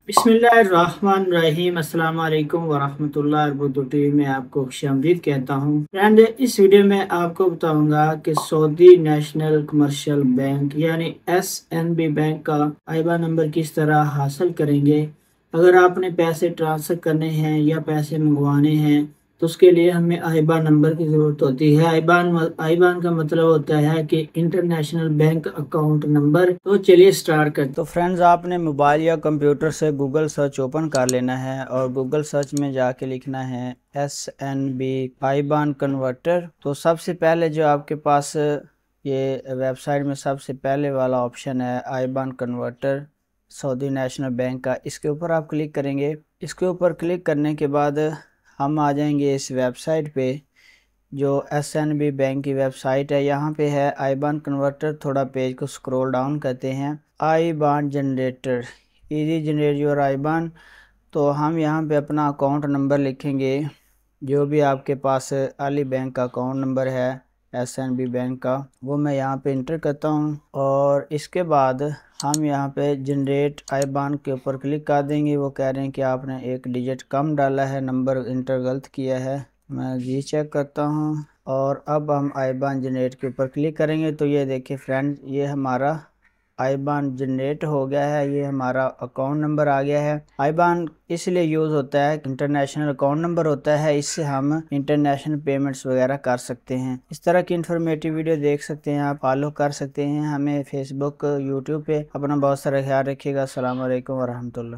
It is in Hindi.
बिस्मिल्लाहिर्रहमानिर्रहीम अस्सलाम वालेकुम वरहमतुल्लाहि वबरकातुहू। मैं आपको खुशामदीद कहता हूँ। फ्रेंड, इस वीडियो में आपको बताऊंगा कि सऊदी नेशनल कमर्शियल बैंक यानी एसएनबी बैंक का आईबा नंबर किस तरह हासिल करेंगे। अगर आपने पैसे ट्रांसफर करने हैं या पैसे मंगवाने हैं तो उसके लिए हमें आईबान नंबर की ज़रूरत होती है। आईबान आईबान का मतलब होता है कि इंटरनेशनल बैंक अकाउंट नंबर। तो चलिए स्टार्ट करते। तो फ्रेंड्स, आपने मोबाइल या कंप्यूटर से गूगल सर्च ओपन कर लेना है और गूगल सर्च में जाके लिखना है SNB आईबान कन्वर्टर। तो सबसे पहले जो आपके पास ये वेबसाइट में सबसे पहले वाला ऑप्शन है आईबान कन्वर्टर सऊदी नेशनल बैंक का, इसके ऊपर आप क्लिक करेंगे। इसके ऊपर क्लिक करने के बाद हम आ जाएंगे इस वेबसाइट पे जो SNB बैंक की वेबसाइट है। यहाँ पे है आईबान कन्वर्टर। थोड़ा पेज को स्क्रॉल डाउन करते हैं। आईबान जनरेटर, इजी जनरेट योर आईबान। तो हम यहाँ पे अपना अकाउंट नंबर लिखेंगे, जो भी आपके पास अली बैंक का अकाउंट नंबर है SNB बैंक का, वो मैं यहाँ पे इंटर करता हूँ। और इसके बाद हम यहाँ पे जनरेट आईबान के ऊपर क्लिक कर देंगे। वो कह रहे हैं कि आपने एक डिजिट कम डाला है, नंबर इंटर गलत किया है। मैं ये चेक करता हूँ और अब हम आईबान जनरेट के ऊपर क्लिक करेंगे। तो ये देखिए फ्रेंड, ये हमारा आईबान जनरेट हो गया है, ये हमारा अकाउंट नंबर आ गया है। आईबान इसलिए यूज़ होता है, इंटरनेशनल अकाउंट नंबर होता है, इससे हम इंटरनेशनल पेमेंट्स वगैरह कर सकते हैं। इस तरह की इन्फॉर्मेटिव वीडियो देख सकते हैं, आप फॉलो कर सकते हैं हमें फेसबुक यूट्यूब पे। अपना बहुत सारा ख्याल रखिएगा। अस्सलाम वालेकुम वरहमतुल्लाह।